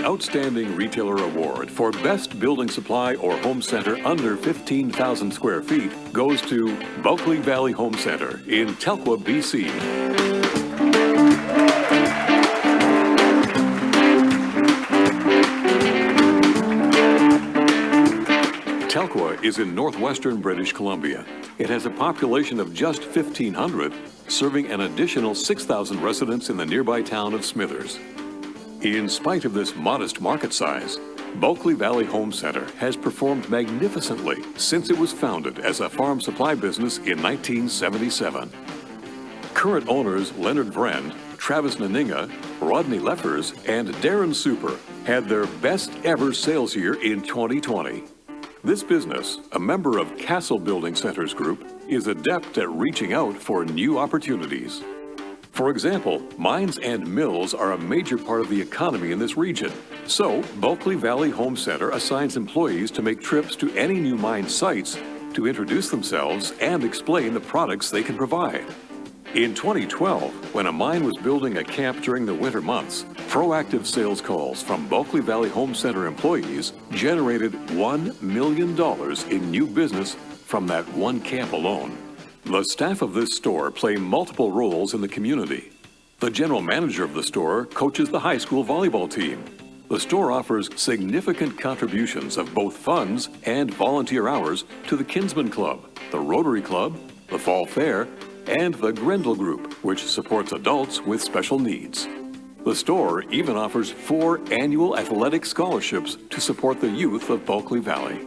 Outstanding Retailer Award for Best Building Supply or Home Center under 15,000 square feet goes to Bulkley Valley Home Center in Telkwa, BC. Telkwa is in northwestern British Columbia. It has a population of just 1,500, serving an additional 6,000 residents in the nearby town of Smithers. In spite of this modest market size, Bulkley Valley Home Center has performed magnificently since it was founded as a farm supply business in 1977. Current owners Leonard Vrend, Travis Naninga, Rodney Leffers, and Darren Super had their best ever sales year in 2020. This business, a member of Castle Building Centers Group, is adept at reaching out for new opportunities. For example, mines and mills are a major part of the economy in this region. So, Bulkley Valley Home Center assigns employees to make trips to any new mine sites to introduce themselves and explain the products they can provide. In 2012, when a mine was building a camp during the winter months, proactive sales calls from Bulkley Valley Home Center employees generated $1 million in new business from that one camp alone. The staff of this store play multiple roles in the community. The general manager of the store coaches the high school volleyball team. The store offers significant contributions of both funds and volunteer hours to the Kinsman Club, the Rotary Club, the Fall Fair, and the Grendel Group, which supports adults with special needs. The store even offers 4 annual athletic scholarships to support the youth of Bulkley Valley.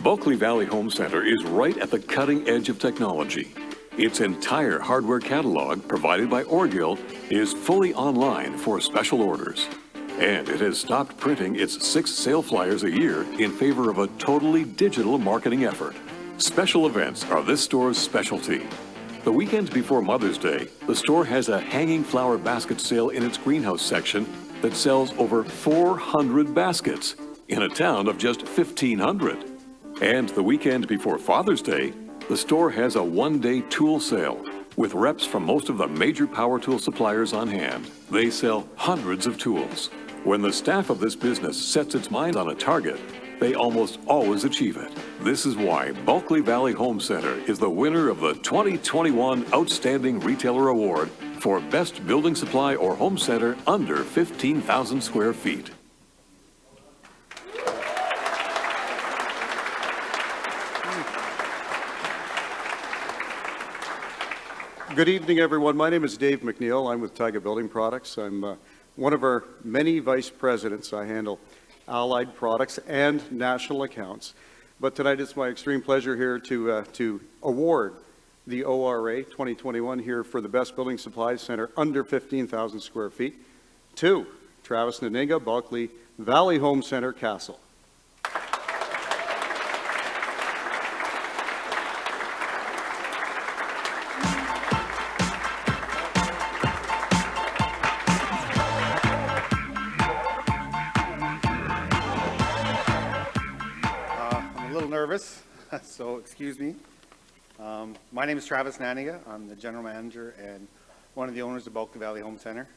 Bulkley Valley Home Center is right at the cutting edge of technology. Its entire hardware catalog, provided by Orgill, is fully online for special orders. And it has stopped printing its 6 sale flyers a year in favor of a totally digital marketing effort. Special events are this store's specialty. The weekend before Mother's Day, the store has a hanging flower basket sale in its greenhouse section that sells over 400 baskets in a town of just 1,500. And the weekend before Father's Day, the store has a one-day tool sale with reps from most of the major power tool suppliers on hand. They sell hundreds of tools. When the staff of this business sets its mind on a target, they almost always achieve it. This is why Bulkley Valley Home Center is the winner of the 2021 Outstanding Retailer Award for Best Building Supply or Home Center under 15,000 square feet. Good evening, everyone. My name is Dave McNeil. I'm with Taiga Building Products. I'm one of our many vice presidents. I handle allied products and national accounts. But tonight it's my extreme pleasure here to award the ORA 2021 here for the Best Building Supplies Center under 15,000 square feet to Travis Naninga, Bulkley Valley Home Center, Castle. Nervous, so excuse me. My name is Travis Naninga. I'm the general manager and one of the owners of Bulkley Valley Home Center.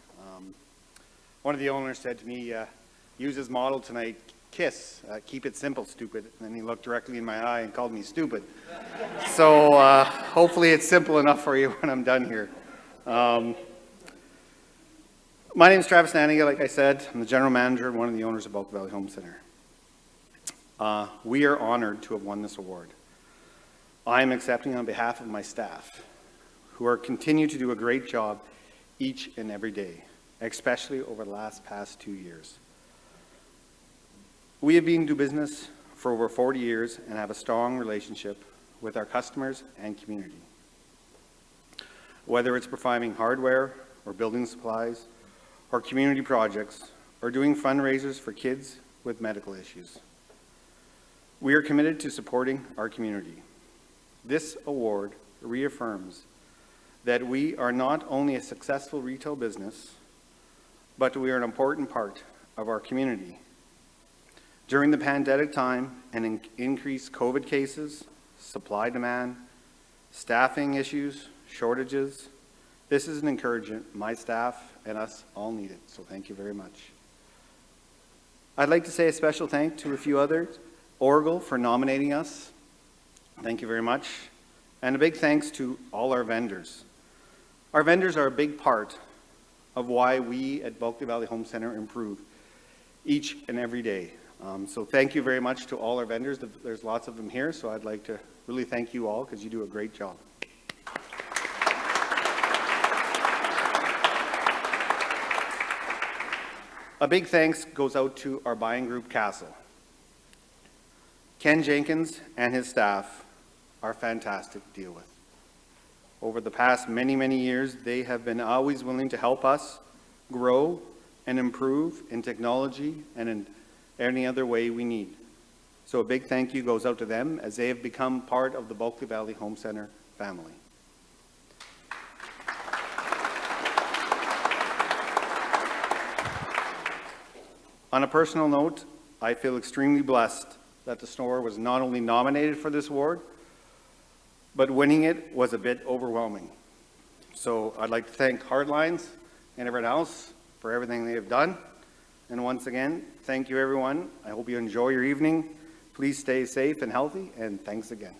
One of the owners said to me, use his motto tonight, KISS, keep it simple, stupid. And then he looked directly in my eye and called me stupid. So hopefully it's simple enough for you when I'm done here. My name is Travis Naninga, like I said. I'm the general manager and one of the owners of Bulkley Valley Home Center. We are honored to have won this award. I am accepting on behalf of my staff, who are continue to do a great job each and every day, especially over the past 2 years. We have been doing business for over 40 years and have a strong relationship with our customers and community. Whether it's providing hardware or building supplies or community projects or doing fundraisers for kids with medical issues. We are committed to supporting our community. This award reaffirms that we are not only a successful retail business, but we are an important part of our community. During the pandemic time and increased COVID cases, supply demand, staffing issues, shortages, this is an encouragement my staff and us all needed, so thank you very much. I'd like to say a special thank to a few others. Oracle for nominating us. Thank you very much. And a big thanks to all our vendors. Our vendors are a big part of why we at Bulkley Valley Home Center improve each and every day. So thank you very much to all our vendors. There's lots of them here, so I'd like to really thank you all because you do a great job. A big thanks goes out to our buying group, Castle. Ken Jenkins and his staff are fantastic to deal with. Over the past many, many years, they have been always willing to help us grow and improve in technology and in any other way we need. So a big thank you goes out to them as they have become part of the Bulkley Valley Home Center family. On a personal note, I feel extremely blessed that the store was not only nominated for this award, but winning it was a bit overwhelming. So I'd like to thank Hardlines and everyone else for everything they have done. And once again, thank you everyone. I hope you enjoy your evening. Please stay safe and healthy, and thanks again.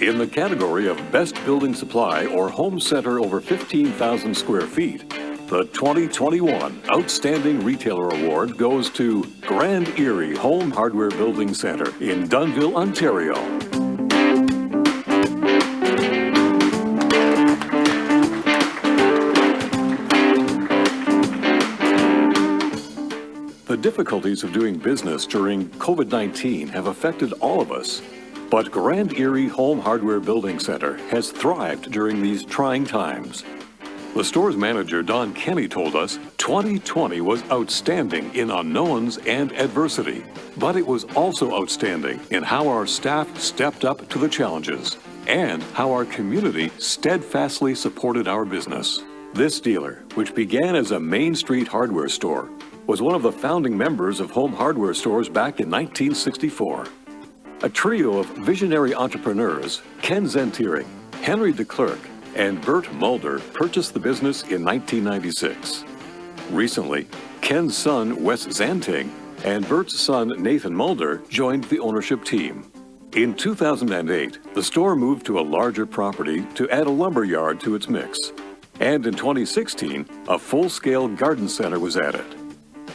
In the category of Best Building Supply or Home Center over 15,000 square feet, the 2021 Outstanding Retailer Award goes to Grand Erie Home Hardware Building Center in Dunnville, Ontario. The difficulties of doing business during COVID-19 have affected all of us. But Grand Erie Home Hardware Building Center has thrived during these trying times. The store's manager, Don Kenny, told us 2020 was outstanding in unknowns and adversity, but it was also outstanding in how our staff stepped up to the challenges and how our community steadfastly supported our business. This dealer, which began as a Main Street hardware store, was one of the founding members of home hardware stores back in 1964. A trio of visionary entrepreneurs, Ken Zentiering, Henry DeClercq, and Bert Mulder purchased the business in 1996. Recently, Ken's son, Wes Zanting, and Bert's son, Nathan Mulder, joined the ownership team. In 2008, the store moved to a larger property to add a lumber yard to its mix. And in 2016, a full-scale garden center was added.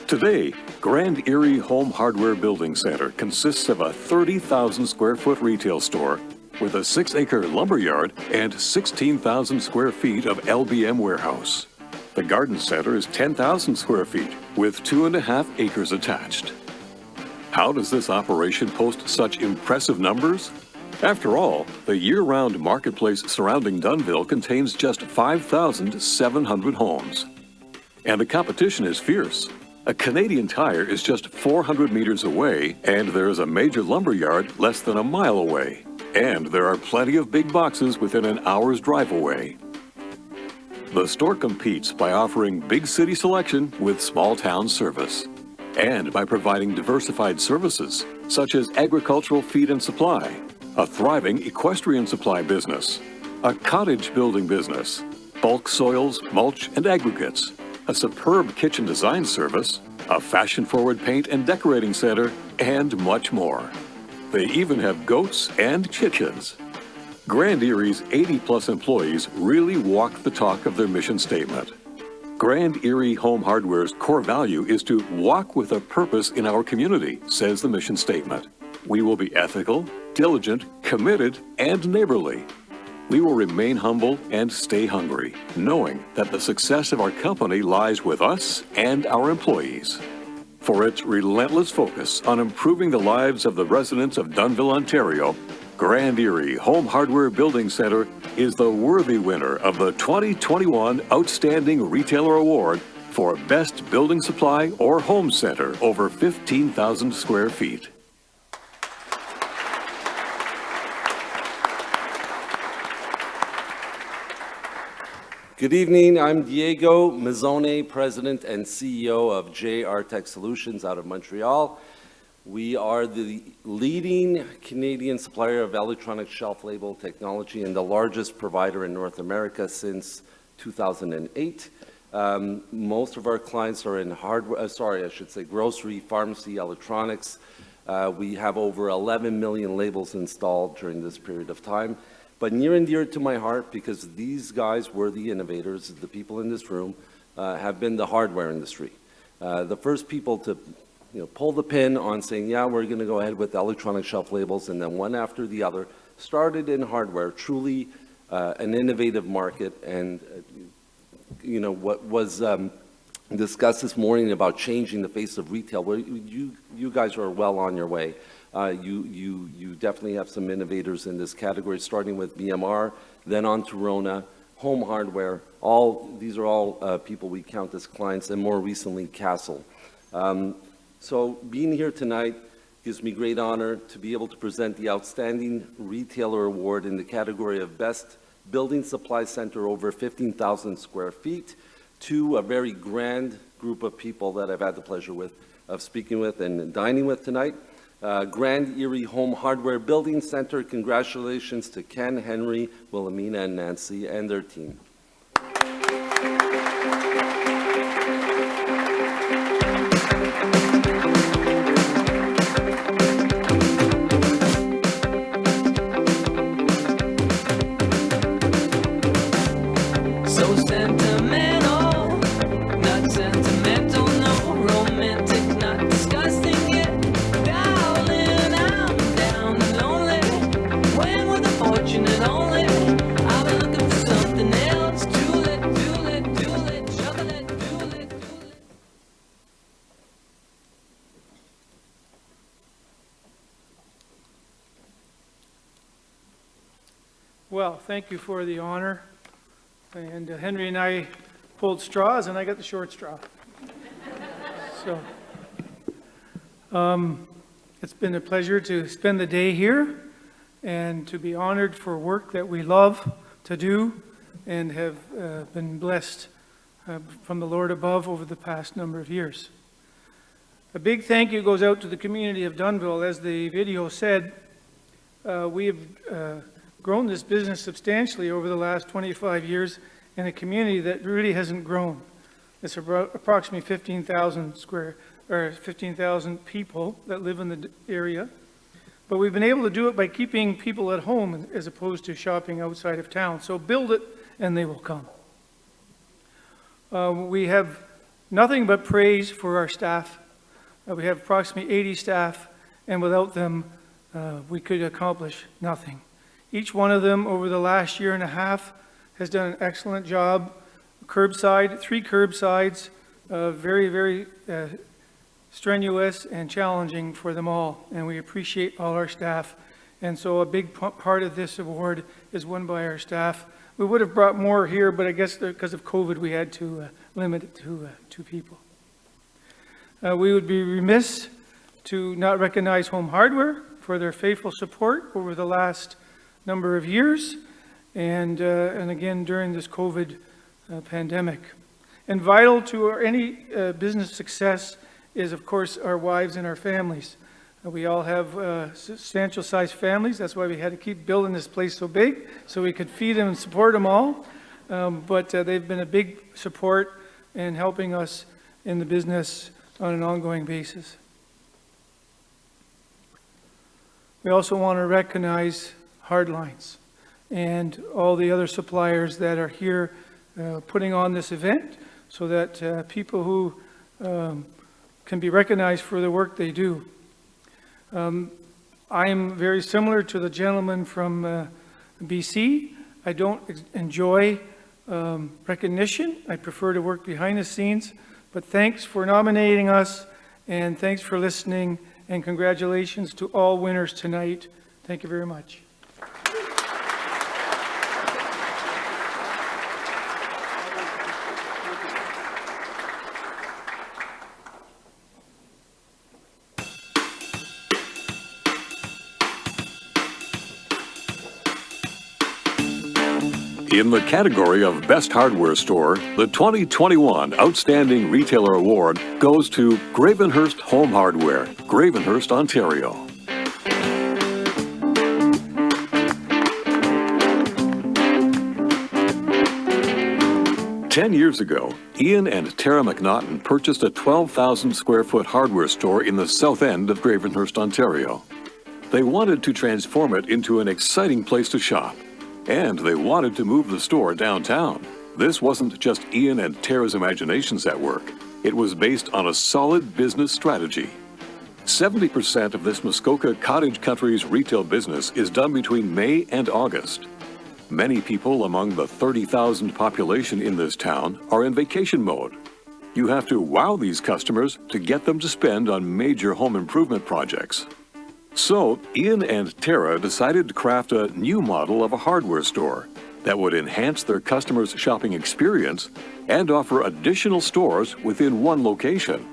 Today, Grand Erie Home Hardware Building Center consists of a 30,000 square foot retail store with a 6-acre lumber yard and 16,000 square feet of LBM warehouse. The garden center is 10,000 square feet with 2.5 acres attached. How does this operation post such impressive numbers? After all, the year-round marketplace surrounding Dunnville contains just 5,700 homes. And the competition is fierce. A Canadian Tire is just 400 meters away, and there is a major lumber yard less than a mile away. And there are plenty of big boxes within an hour's drive away. The store competes by offering big city selection with small town service, and by providing diversified services such as agricultural feed and supply, a thriving equestrian supply business, a cottage building business, bulk soils, mulch, and aggregates, a superb kitchen design service, a fashion-forward paint and decorating center, and much more. They even have goats and chickens. Grand Erie's 80-plus employees really walk the talk of their mission statement. Grand Erie Home Hardware's core value is to walk with a purpose in our community, says the mission statement. We will be ethical, diligent, committed, and neighborly. We will remain humble and stay hungry, knowing that the success of our company lies with us and our employees. For its relentless focus on improving the lives of the residents of Dunnville, Ontario, Grand Erie Home Hardware Building Center is the worthy winner of the 2021 Outstanding Retailer Award for Best Building Supply or Home Center over 15,000 square feet. Good evening. I'm Diego Mazzone, President and CEO of JR Tech Solutions out of Montreal. We are the leading Canadian supplier of electronic shelf label technology and the largest provider in North America since 2008. Most of our clients are in grocery, pharmacy, electronics. We have over 11 million labels installed during this period of time. But near and dear to my heart, because these guys were the innovators, the people in this room, have been the hardware industry. The first people to pull the pin on saying, yeah, we're going to go ahead with electronic shelf labels, and then one after the other, started in hardware, truly an innovative market. And what was discussed this morning about changing the face of retail, well, you guys are well on your way. You definitely have some innovators in this category, starting with BMR, then on to Rona, Home Hardware. These are all people we count as clients, and more recently, Castle. So being here tonight gives me great honor to be able to present the Outstanding Retailer Award in the category of Best Building Supply Center over 15,000 square feet to a very grand group of people that I've had the pleasure of speaking with and dining with tonight. Grand Erie Home Hardware Building Center, congratulations to Ken, Henry, Wilhelmina, and Nancy, and their team. So sentimental, not sentimental, no romantic, not disgusting yet. Darling, I'm down and lonely, weighing with a fortunate only. I've been looking for something else. Do-let, chocolate, do-let. Well, thank you for the honor. And Henry and I pulled straws, and I got the short straw. So, it's been a pleasure to spend the day here and to be honored for work that we love to do and have been blessed from the Lord above over the past number of years. A big thank you goes out to the community of Dunnville. As the video said, we have grown this business substantially over the last 25 years in a community that really hasn't grown. It's approximately 15,000 people that live in the area. But we've been able to do it by keeping people at home as opposed to shopping outside of town. So build it and they will come. We have nothing but praise for our staff. We have approximately 80 staff, and without them, we could accomplish nothing. Each one of them over the last year and a half has done an excellent job. Curbside, 3 curbsides, very, very strenuous and challenging for them all. And we appreciate all our staff. And so a big part of this award is won by our staff. We would have brought more here, but I guess because of COVID, we had to limit it to 2 people. We would be remiss to not recognize Home Hardware for their faithful support over the last number of years, and again during this COVID pandemic. And vital to any business success is, of course, our wives and our families. We all have substantial sized families. That's why we had to keep building this place so big, so we could feed them and support them all. But they've been a big support in helping us in the business on an ongoing basis. We also want to recognize Hardlines and all the other suppliers that are here putting on this event so that people who can be recognized for the work they do. I am very similar to the gentleman from BC. I don't enjoy recognition. I prefer to work behind the scenes. But thanks for nominating us, and thanks for listening, and congratulations to all winners tonight. Thank you very much. In the category of Best Hardware Store, the 2021 Outstanding Retailer Award goes to Gravenhurst Home Hardware, Gravenhurst, Ontario. Ten years ago, Ian and Tara McNaughton purchased a 12,000 square foot hardware store in the south end of Gravenhurst, Ontario. They wanted to transform it into an exciting place to shop, and they wanted to move the store downtown. This wasn't just Ian and Tara's imaginations at work. It was based on a solid business strategy. 70% of this Muskoka Cottage Country's retail business is done between May and August. Many people among the 30,000 population in this town are in vacation mode. You have to wow these customers to get them to spend on major home improvement projects. So, Ian and Tara decided to craft a new model of a hardware store that would enhance their customers' shopping experience and offer additional stores within one location.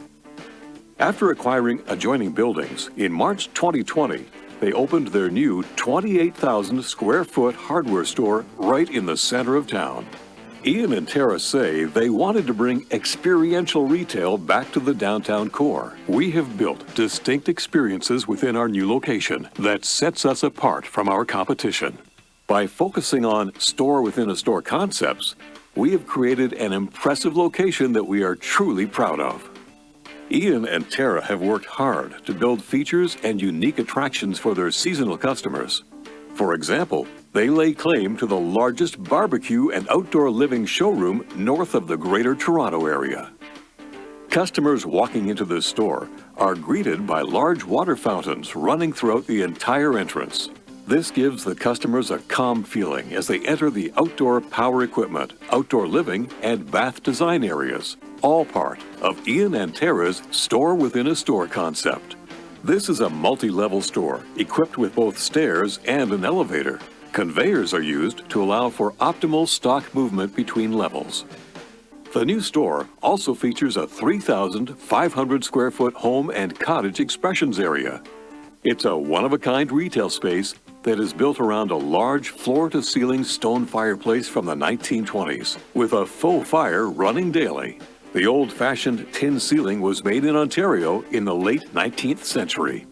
After acquiring adjoining buildings, in March 2020, they opened their new 28,000 square foot hardware store right in the center of town. Ian and Tara say they wanted to bring experiential retail back to the downtown core. We have built distinct experiences within our new location that sets us apart from our competition. By focusing on store-within-a-store concepts, we have created an impressive location that we are truly proud of. Ian and Tara have worked hard to build features and unique attractions for their seasonal customers. For example, they lay claim to the largest barbecue and outdoor living showroom north of the Greater Toronto Area. Customers walking into this store are greeted by large water fountains running throughout the entire entrance. This gives the customers a calm feeling as they enter the outdoor power equipment, outdoor living, and bath design areas, all part of Ian and Tara's store-within-a-store concept. This is a multi-level store equipped with both stairs and an elevator. Conveyors are used to allow for optimal stock movement between levels. The new store also features a 3,500 square foot home and cottage expressions area. It's a one-of-a-kind retail space that is built around a large floor-to-ceiling stone fireplace from the 1920s, with a faux fire running daily. The old-fashioned tin ceiling was made in Ontario in the late 19th century.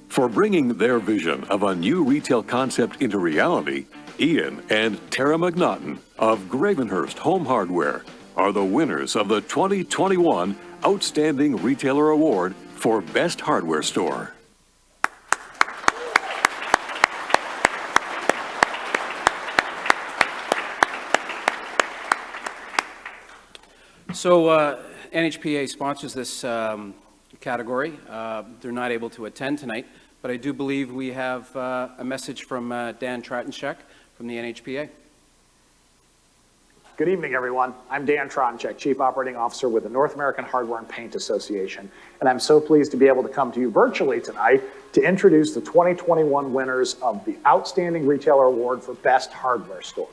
For bringing their vision of a new retail concept into reality, Ian and Tara McNaughton of Gravenhurst Home Hardware are the winners of the 2021 Outstanding Retailer Award for Best Hardware Store. So NHPA sponsors this category. They're not able to attend tonight, but I do believe we have a message from Dan Tratanchek from the NHPA. Good evening, everyone. I'm Dan Tratanchek, Chief Operating Officer with the North American Hardware and Paint Association, and I'm so pleased to be able to come to you virtually tonight to introduce the 2021 winners of the Outstanding Retailer Award for Best Hardware Store.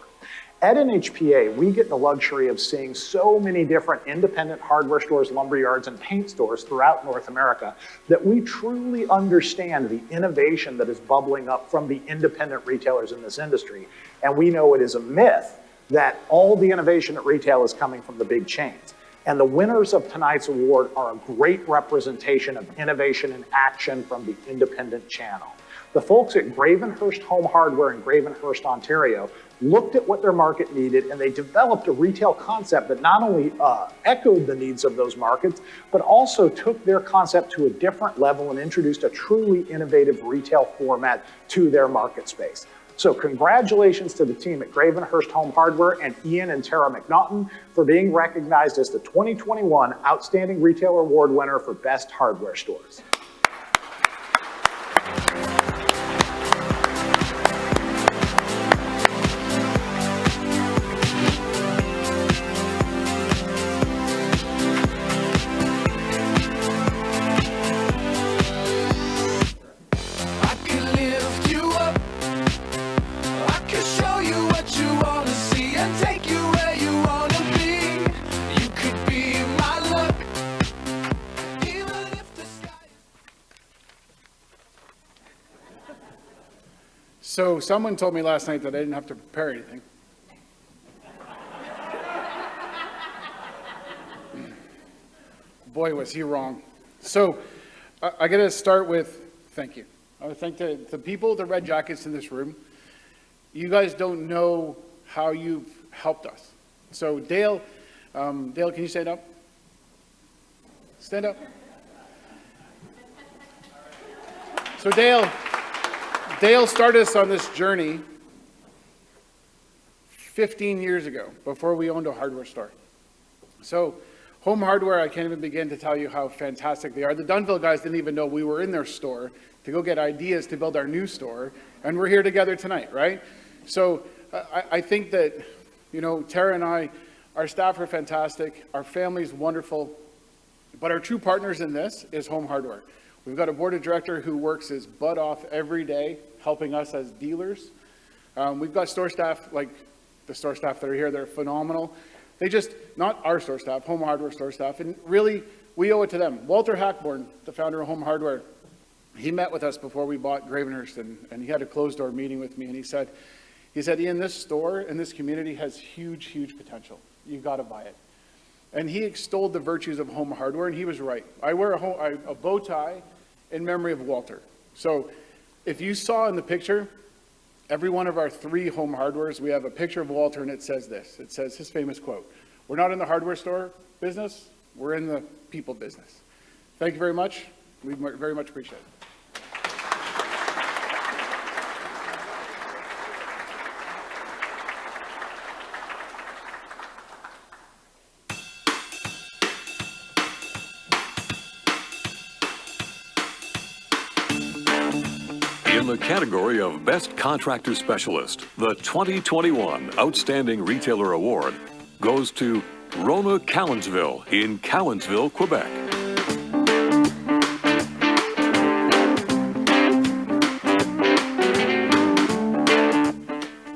At NHPA, we get the luxury of seeing so many different independent hardware stores, lumber yards, and paint stores throughout North America that we truly understand the innovation that is bubbling up from the independent retailers in this industry. And we know it is a myth that all the innovation at retail is coming from the big chains. And the winners of tonight's award are a great representation of innovation and action from the independent channel. The folks at Gravenhurst Home Hardware in Gravenhurst, Ontario, looked at what their market needed, and they developed a retail concept that not only echoed the needs of those markets, but also took their concept to a different level and introduced a truly innovative retail format to their market space. So congratulations to the team at Gravenhurst Home Hardware and Ian and Tara McNaughton for being recognized as the 2021 Outstanding Retailer Award winner for Best Hardware Stores. So someone told me last night that I didn't have to prepare anything. boy, was he wrong. So I got to start with thank you. I want to thank the people with the red jackets in this room. You guys don't know how you've helped us. So Dale, can you stand up? Stand up. So Dale started us on this journey 15 years ago, before we owned a hardware store. So Home Hardware, I can't even begin to tell you how fantastic they are. The Dunville guys didn't even know we were in their store to go get ideas to build our new store, and we're here together tonight, right? So I think that, you know, Tara and I, our staff are fantastic, our family's wonderful, but our true partners in this is Home Hardware. We've got a board of director who works his butt off every day helping us as dealers. We've got store staff, like the store staff that are here, they're phenomenal. They just, not our store staff, Home Hardware store staff, and really, we owe it to them. Walter Hackborn, the founder of Home Hardware, he met with us before we bought Gravenhurst, and he had a closed-door meeting with me, and he said, Ian, this store and this community has huge, huge potential. You've got to buy it. And he extolled the virtues of Home Hardware, and he was right. I wear a bow tie in memory of Walter. So if you saw in the picture, every one of our 3 Home Hardwares, we have a picture of Walter, and it says this. It says his famous quote, "We're not in the hardware store business, we're in the people business." Thank you very much. We very much appreciate it. In the category of Best Contractor Specialist, the 2021 Outstanding Retailer Award goes to Rona Cowansville in Cowansville, Quebec.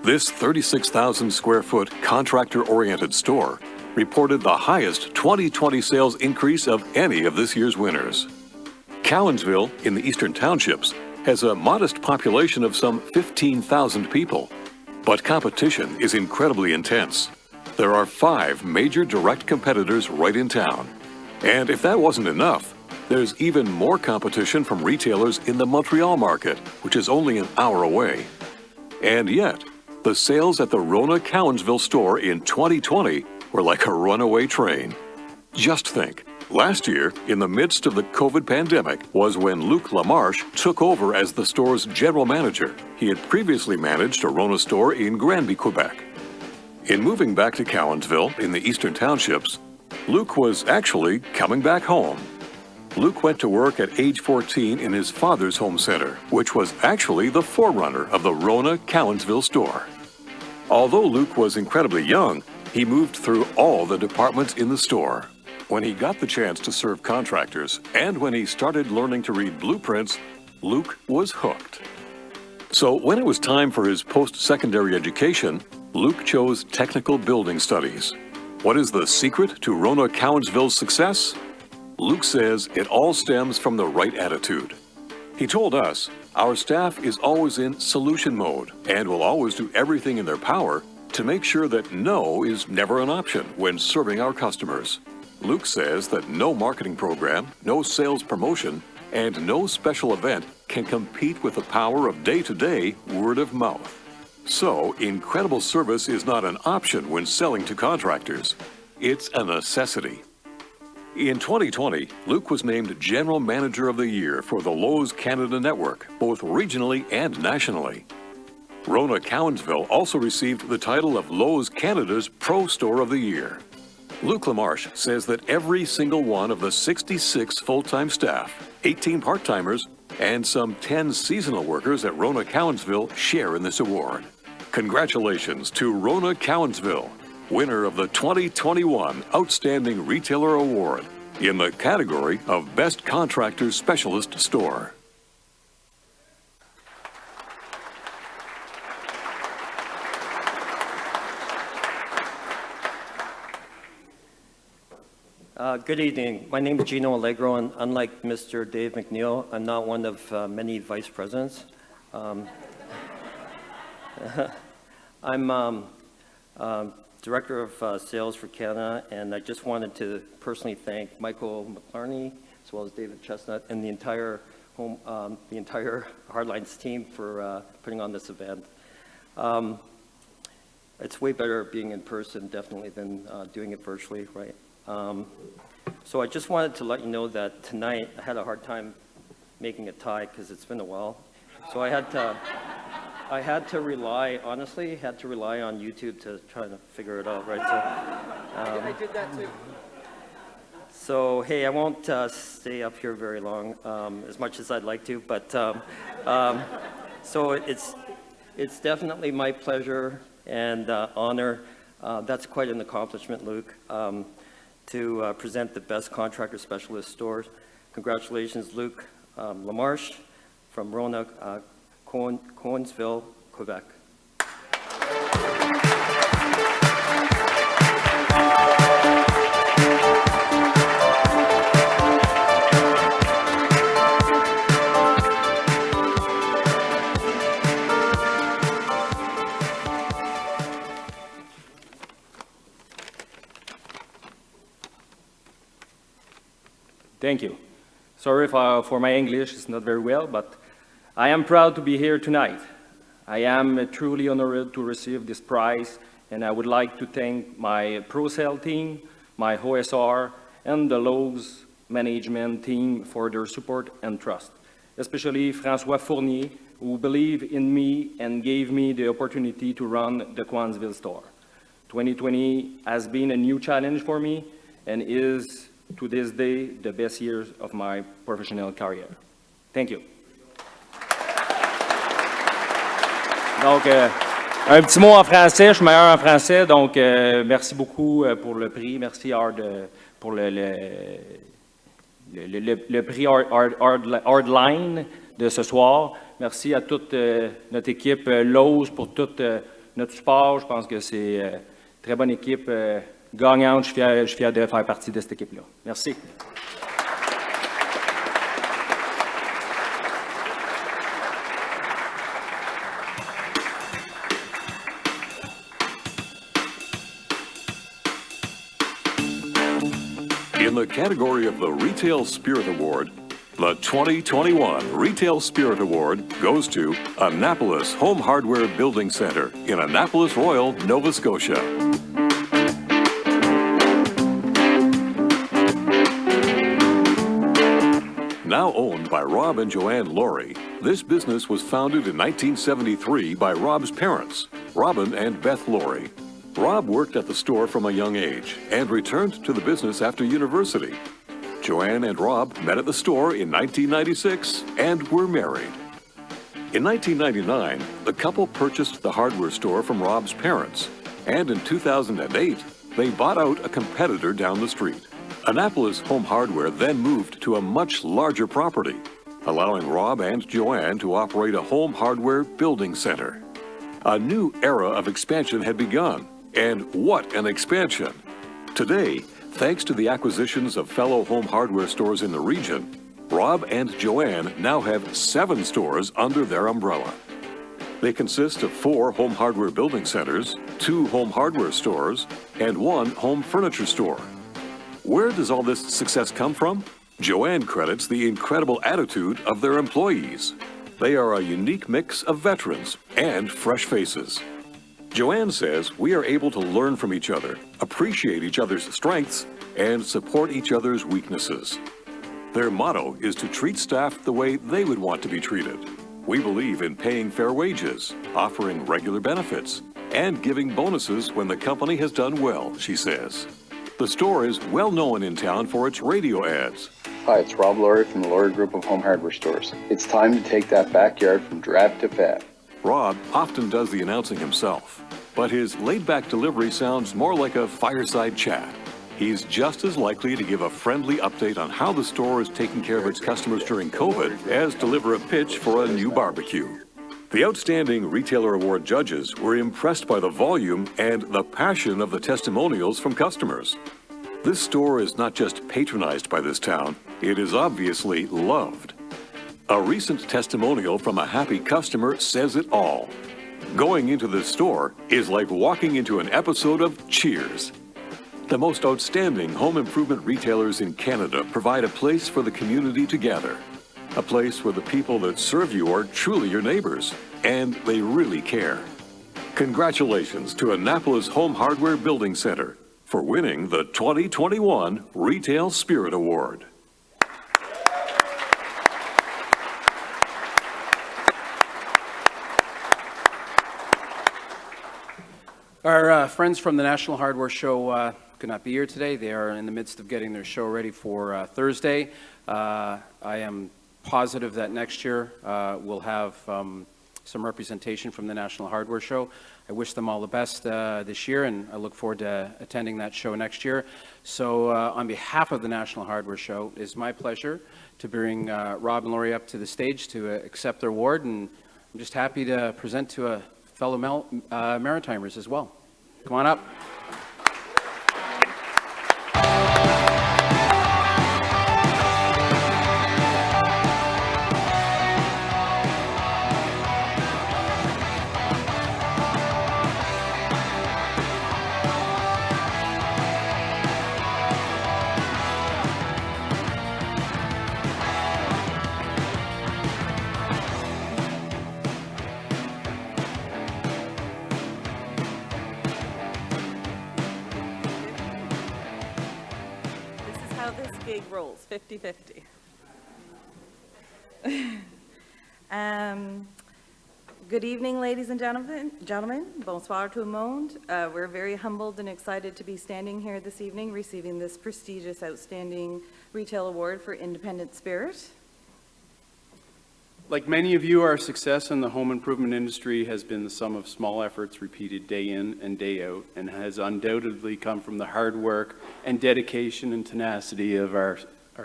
This 36,000 square foot contractor-oriented store reported the highest 2020 sales increase of any of this year's winners. Cowansville in the Eastern Townships has a modest population of some 15,000 people, but competition is incredibly intense. There are 5 major direct competitors right in town. And if that wasn't enough, there's even more competition from retailers in the Montreal market, which is only an hour away. And yet, the sales at the Rona Cowansville store in 2020 were like a runaway train. Just think. Last year, in the midst of the COVID pandemic, was when Luc Lamarche took over as the store's general manager. He had previously managed a Rona store in Granby, Quebec. In moving back to Cowansville in the Eastern Townships, Luc was actually coming back home. Luc went to work at age 14 in his father's home center, which was actually the forerunner of the Rona Cowansville store. Although Luc was incredibly young, he moved through all the departments in the store. When he got the chance to serve contractors, and when he started learning to read blueprints, Luc was hooked. So when it was time for his post-secondary education, Luc chose technical building studies. What is the secret to Rona Cowansville's success? Luc says it all stems from the right attitude. He told us, our staff is always in solution mode and will always do everything in their power to make sure that no is never an option when serving our customers. Luc says that no marketing program, no sales promotion, and no special event can compete with the power of day-to-day word of mouth. So, incredible service is not an option when selling to contractors. It's a necessity. In 2020, Luc was named General Manager of the Year for the Lowe's Canada Network, both regionally and nationally. Rona Cowansville also received the title of Lowe's Canada's Pro Store of the Year. Luc Lamarche says that every single one of the 66 full-time staff, 18 part-timers, and some 10 seasonal workers at Rona Cowansville share in this award. Congratulations to Rona Cowansville, winner of the 2021 Outstanding Retailer Award in the category of Best Contractor Specialist Store. Good evening. My name is Gino Allegro, and unlike Mr. Dave McNeil, I'm not one of many vice presidents. I'm Director of Sales for Canada, and I just wanted to personally thank Michael McClarney, as well as David Chestnut, and the entire Hardlines team for putting on this event. It's way better being in person, definitely, than doing it virtually, right? So I just wanted to let you know that tonight I had a hard time making a tie because it's been a while. So I had to rely, honestly, on YouTube to try to figure it out, right? So, I did that too. So, hey, I won't stay up here very long, as much as I'd like to, but so it's definitely my pleasure and honor. That's quite an accomplishment, Luke, to present the Best Contractor Specialist Stores. Congratulations, Luke Lamarche from Rona, Cowansville, Quebec. Thank you. Sorry for my English, it's not very well, but I am proud to be here tonight. I am truly honored to receive this prize, and I would like to thank my ProSale team, my OSR, and the Lowe's management team for their support and trust, especially François Fournier, who believed in me and gave me the opportunity to run the Cowansville store. 2020 has been a new challenge for me and is, to this day, the best years of my professional career. Thank you. Donc, un petit mot en français, je suis meilleur en français, donc merci beaucoup pour le prix, merci pour le prix Hardline de ce soir. Merci à toute notre équipe Lowe's pour tout notre support. Je pense que c'est une très bonne équipe gagnante. Je suis fier de faire partie de cette équipe-là. Merci. In the category of the Retail Spirit Award, the 2021 Retail Spirit Award goes to Annapolis Home Hardware Building Center in Annapolis Royal, Nova Scotia. Now owned by Rob and Joanne Laurie, this business was founded in 1973 by Rob's parents, Robin and Beth Laurie. Rob worked at the store from a young age and returned to the business after university. Joanne and Rob met at the store in 1996 and were married. In 1999, the couple purchased the hardware store from Rob's parents, and in 2008, they bought out a competitor down the street. Annapolis Home Hardware then moved to a much larger property, allowing Rob and Joanne to operate a home hardware building center. A new era of expansion had begun, and what an expansion! Today, thanks to the acquisitions of fellow home hardware stores in the region, Rob and Joanne now have 7 stores under their umbrella. They consist of 4 home hardware building centers, 2 home hardware stores, and 1 home furniture store. Where does all this success come from? Joanne credits the incredible attitude of their employees. They are a unique mix of veterans and fresh faces. Joanne says we are able to learn from each other, appreciate each other's strengths, and support each other's weaknesses. Their motto is to treat staff the way they would want to be treated. We believe in paying fair wages, offering regular benefits, and giving bonuses when the company has done well, she says. The store is well known in town for its radio ads. Hi, it's Rob Laurie from the Laurie Group of Home Hardware Stores. It's time to take that backyard from drab to fab. Rob often does the announcing himself, but his laid-back delivery sounds more like a fireside chat. He's just as likely to give a friendly update on how the store is taking care of its customers during COVID as deliver a pitch for a new barbecue. The Outstanding Retailer Award judges were impressed by the volume and the passion of the testimonials from customers. This store is not just patronized by this town, it is obviously loved. A recent testimonial from a happy customer says it all. Going into this store is like walking into an episode of Cheers. The most outstanding home improvement retailers in Canada provide a place for the community to gather. A place where the people that serve you are truly your neighbors, and they really care. Congratulations to Annapolis Home Hardware Building Center for winning the 2021 Retail Spirit Award. Our friends from the National Hardware Show could not be here today. They are in the midst of getting their show ready for Thursday. I am positive that next year we'll have some representation from the National Hardware Show. I wish them all the best this year, and I look forward to attending that show next year. So on behalf of the National Hardware Show, it is my pleasure to bring Rob and Lori up to the stage to accept their award, and I'm just happy to present to fellow Maritimers as well. Come on up. Rolls 50-50. Good evening, ladies and gentlemen. Bonsoir tout le monde. We're very humbled and excited to be standing here this evening receiving this prestigious Outstanding Retail Award for Independent Spirit. Like many of you, our success in the home improvement industry has been the sum of small efforts repeated day in and day out, and has undoubtedly come from the hard work and dedication and tenacity of our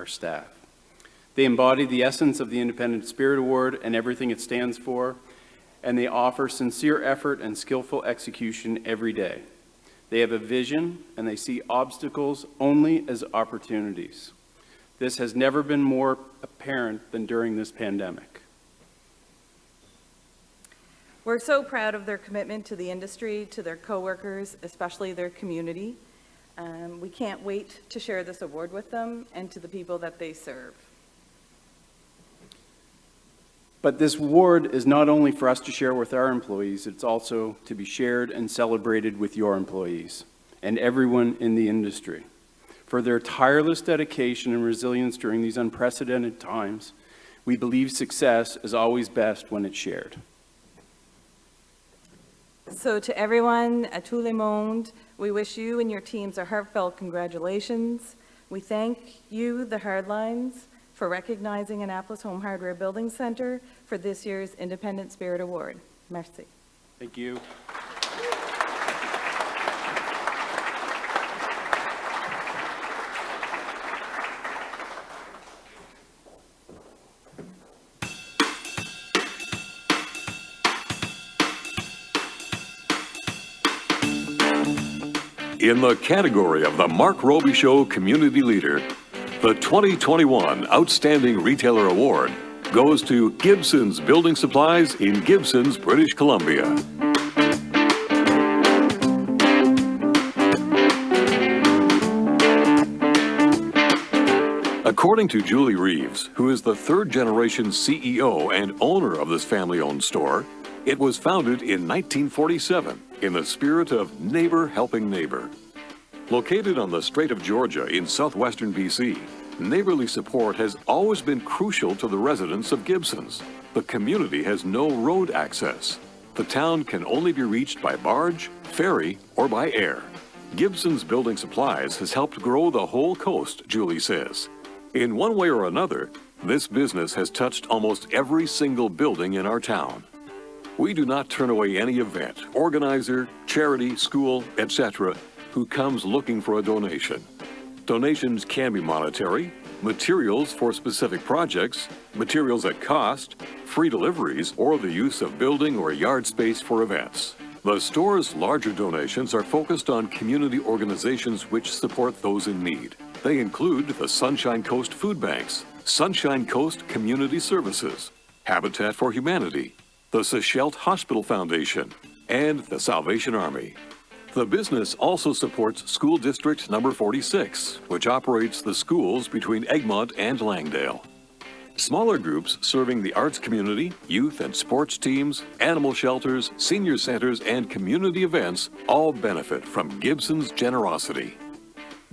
staff. They embody the essence of the Independent Spirit Award and everything it stands for, and they offer sincere effort and skillful execution every day. They have a vision, and they see obstacles only as opportunities. This has never been more apparent than during this pandemic. We're so proud of their commitment to the industry, to their coworkers, especially their community. We can't wait to share this award with them and to the people that they serve. But this award is not only for us to share with our employees, it's also to be shared and celebrated with your employees and everyone in the industry. For their tireless dedication and resilience during these unprecedented times, we believe success is always best when it's shared. So to everyone, à tout le monde, we wish you and your teams a heartfelt congratulations. We thank you, the Hardlines, for recognizing Annapolis Home Hardware Building Center for this year's Independent Spirit Award. Merci. Thank you. In the category of the Mark Roby Show Community Leader, the 2021 Outstanding Retailer Award goes to Gibson's Building Supplies in Gibson's, British Columbia. According to Julie Reeves, who is the third-generation CEO and owner of this family-owned store, it was founded in 1947 in the spirit of neighbor helping neighbor. Located on the Strait of Georgia in southwestern BC, neighborly support has always been crucial to the residents of Gibson's. The community has no road access. The town can only be reached by barge, ferry, or by air. Gibson's Building Supplies has helped grow the whole coast, Julie says. In one way or another, this business has touched almost every single building in our town. We do not turn away any event, organizer, charity, school, etc., who comes looking for a donation. Donations can be monetary, materials for specific projects, materials at cost, free deliveries, or the use of building or yard space for events. The store's larger donations are focused on community organizations which support those in need. They include the Sunshine Coast Food Banks, Sunshine Coast Community Services, Habitat for Humanity, the Sechelt Hospital Foundation, and the Salvation Army. The business also supports School District Number 46, which operates the schools between Egmont and Langdale. Smaller groups serving the arts community, youth and sports teams, animal shelters, senior centers, and community events all benefit from Gibson's generosity.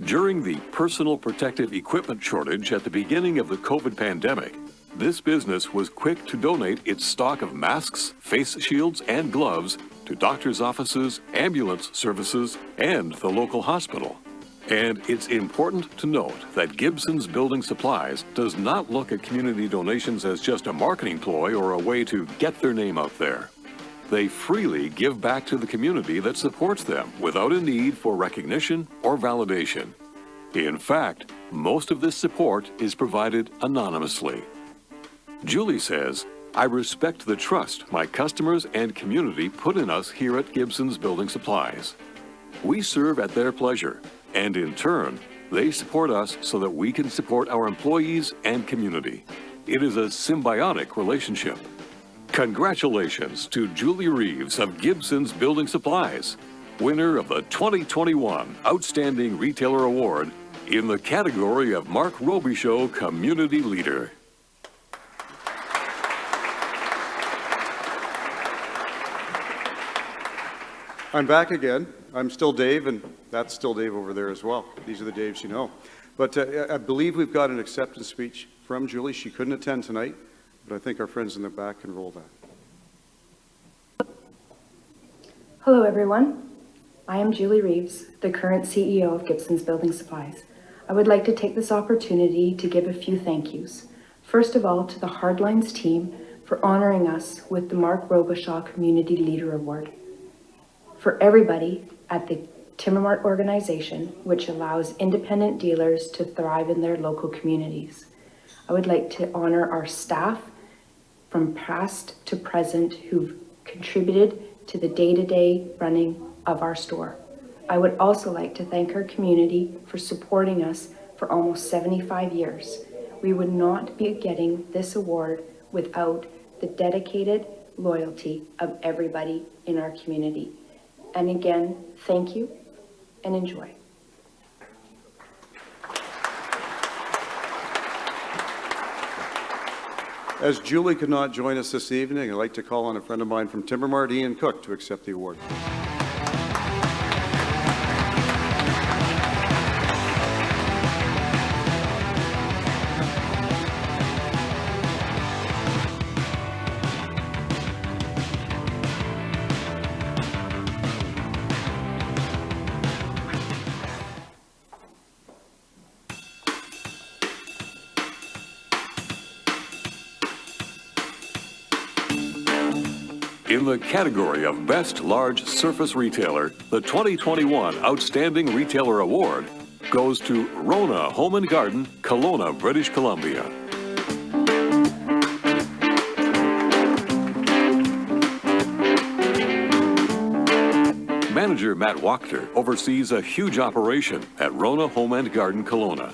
During the personal protective equipment shortage at the beginning of the COVID pandemic, this business was quick to donate its stock of masks, face shields, and gloves to doctors' offices, ambulance services, and the local hospital. And it's important to note that Gibson's Building Supplies does not look at community donations as just a marketing ploy or a way to get their name out there. They freely give back to the community that supports them without a need for recognition or validation. In fact, most of this support is provided anonymously. Julie says, "I respect the trust my customers and community put in us here at Gibson's Building Supplies. We serve at their pleasure, and in turn, they support us so that we can support our employees and community. It is a symbiotic relationship." Congratulations to Julie Reeves of Gibson's Building Supplies, winner of the 2021 Outstanding Retailer Award in the category of Mark Robichaud Community Leader. I'm back again. I'm still Dave, and that's still Dave over there as well. These are the Daves you know. But I believe we've got an acceptance speech from Julie. She couldn't attend tonight, but I think our friends in the back can roll that. Hello, everyone. I am Julie Reeves, the current CEO of Gibson's Building Supplies. I would like to take this opportunity to give a few thank yous. First of all, to the Hardlines team for honoring us with the Mark Robichaud Community Leader Award. For everybody at the Timbermart organization, which allows independent dealers to thrive in their local communities. I would like to honor our staff from past to present who've contributed to the day-to-day running of our store. I would also like to thank our community for supporting us for almost 75 years. We would not be getting this award without the dedicated loyalty of everybody in our community. And again, thank you and enjoy. As Julie could not join us this evening, I'd like to call on a friend of mine from Timbermart, Ian Cook, to accept the award. In the category of Best Large Surface Retailer, the 2021 Outstanding Retailer Award goes to Rona Home and Garden, Kelowna, British Columbia. Manager Matt Wachter oversees a huge operation at Rona Home and Garden, Kelowna.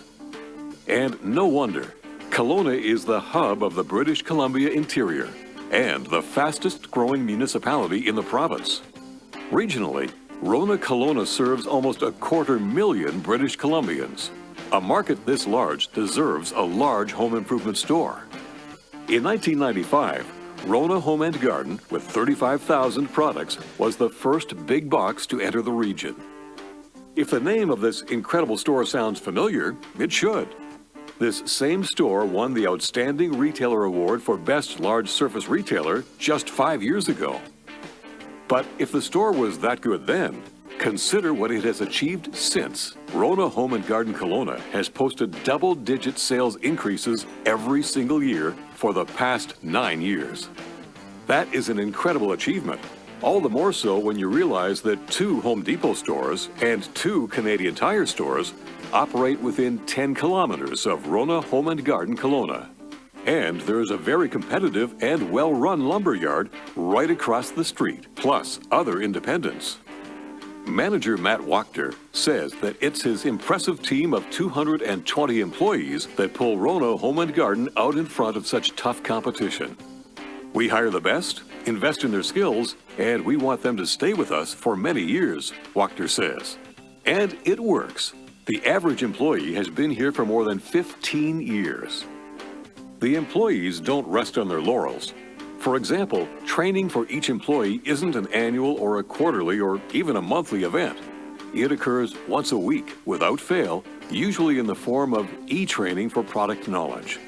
And no wonder, Kelowna is the hub of the British Columbia interior and the fastest growing municipality in the province. Regionally, Rona Kelowna serves almost 250,000 British Columbians. A market this large deserves a large home improvement store. In 1995, Rona Home and Garden, with 35,000 products, was the first big box to enter the region. If the name of this incredible store sounds familiar, it should. This same store won the Outstanding Retailer Award for Best Large Surface Retailer just 5 years ago. But if the store was that good then, consider what it has achieved since. Rona Home and Garden Kelowna has posted double-digit sales increases every single year for the past 9 years. That is an incredible achievement, all the more so when you realize that 2 Home Depot stores and 2 Canadian Tire stores operate within 10 kilometers of Rona Home and Garden Kelowna. And there is a very competitive and well-run lumber yard right across the street, plus other independents. Manager Matt Wachter says that it's his impressive team of 220 employees that pull Rona Home and Garden out in front of such tough competition. We hire the best, invest in their skills, and we want them to stay with us for many years, Wachter says. And it works. The average employee has been here for more than 15 years. The employees don't rest on their laurels. For example, training for each employee isn't an annual or a quarterly or even a monthly event. It occurs once a week, without fail, usually in the form of e-training for product knowledge.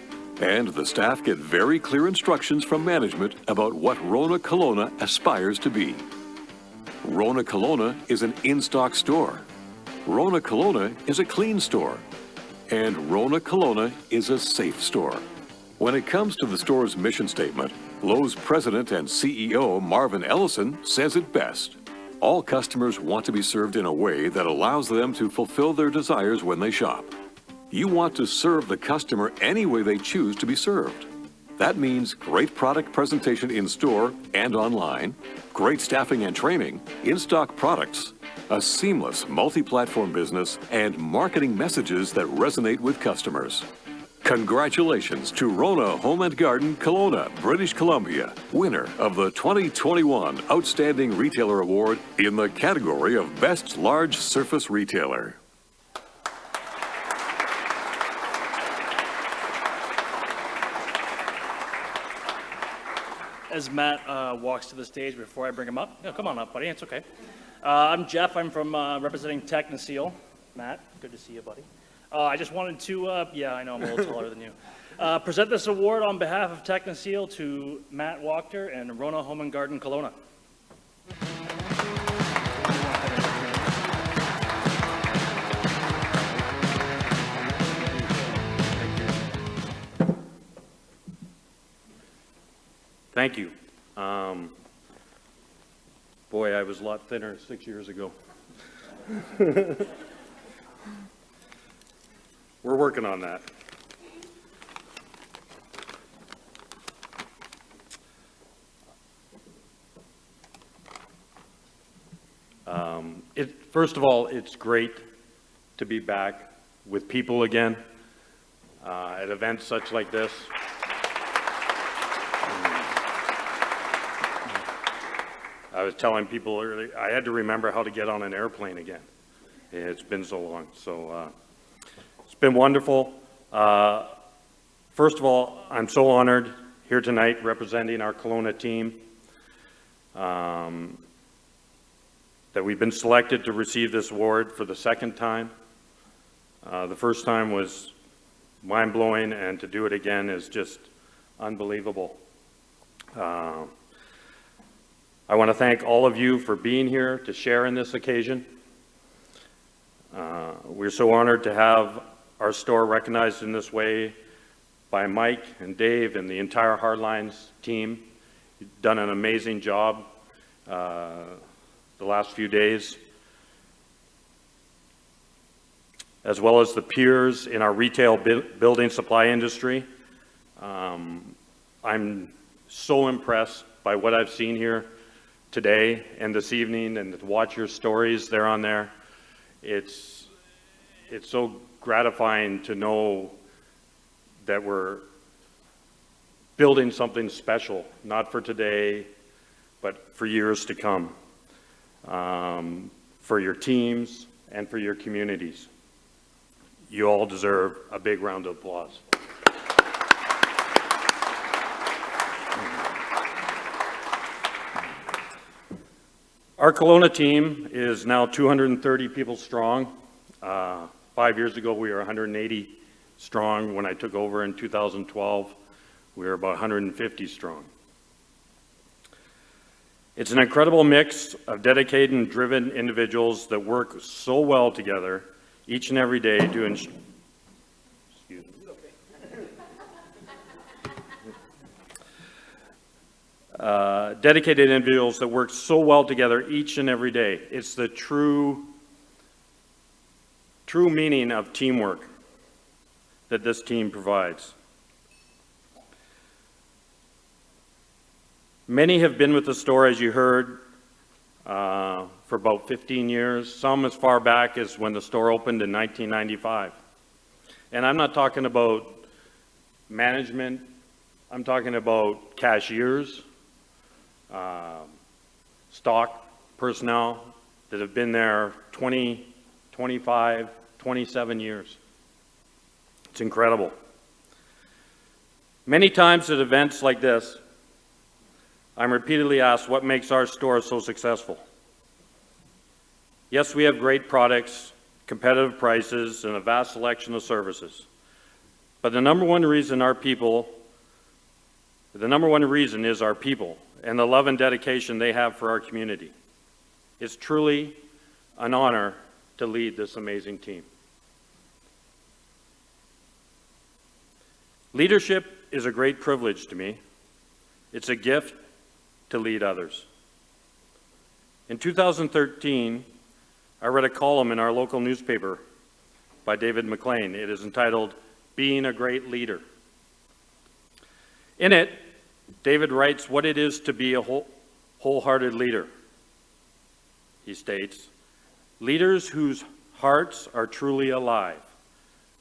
And the staff get very clear instructions from management about what Rona Kelowna aspires to be. Rona Kelowna is an in-stock store. Rona Kelowna is a clean store. And Rona Kelowna is a safe store. When it comes to the store's mission statement, Lowe's president and CEO Marvin Ellison says it best. All customers want to be served in a way that allows them to fulfill their desires when they shop. You want to serve the customer any way they choose to be served. That means great product presentation in store and online, great staffing and training, in-stock products, a seamless multi-platform business, and marketing messages that resonate with customers. Congratulations to Rona Home and Garden Kelowna, British Columbia, winner of the 2021 Outstanding Retailer Award in the category of Best Large Surface Retailer. As Matt walks to the stage, before I bring him up, no, come on up, buddy, it's okay. I'm Jeff, I'm from representing Technoseal. Matt, good to see you, buddy. I just wanted to, yeah, I know I'm a little taller than you. Present this award on behalf of Technoseal to Matt Wachter and Rona Home and Garden Kelowna. Thank you. Boy, I was a lot thinner 6 years ago. We're working on that. First of all, it's great to be back with people again at events such like this. I was telling people earlier, I had to remember how to get on an airplane again. It's been so long. So it's been wonderful. First of all, I'm so honored here tonight representing our Kelowna team that we've been selected to receive this award for the second time. The first time was mind-blowing, and to do it again is just unbelievable. I want to thank all of you for being here to share in this occasion. We're so honored to have our store recognized in this way by Mike and Dave and the entire Hardlines team. You've done an amazing job the last few days, as well as the peers in our retail building supply industry. I'm so impressed by what I've seen here today and this evening, and to watch your stories there on there. It's so gratifying to know that we're building something special, not for today, but for years to come, for your teams and for your communities. You all deserve a big round of applause. Our Kelowna team is now 230 people strong. 5 years ago, we were 180 strong. When I took over in 2012, we were about 150 strong. It's an incredible mix of dedicated and driven individuals that work so well together each and every day to ensure. Dedicated individuals that work so well together each and every day. It's the true meaning of teamwork that this team provides. Many have been with the store, as you heard, for about 15 years, some as far back as when the store opened in 1995. And I'm not talking about management, I'm talking about cashiers, stock personnel that have been there 20, 25, 27 years. It's incredible. Many times at events like this, I'm repeatedly asked what makes our store so successful. Yes, we have great products, competitive prices, and a vast selection of services. But the number one reason is our people and the love and dedication they have for our community. It's truly an honor to lead this amazing team. Leadership is a great privilege to me. It's a gift to lead others. In 2013, I read a column in our local newspaper by David McLean. It is entitled, "Being a Great Leader." In it, David writes what it is to be a wholehearted leader. He states, "Leaders whose hearts are truly alive,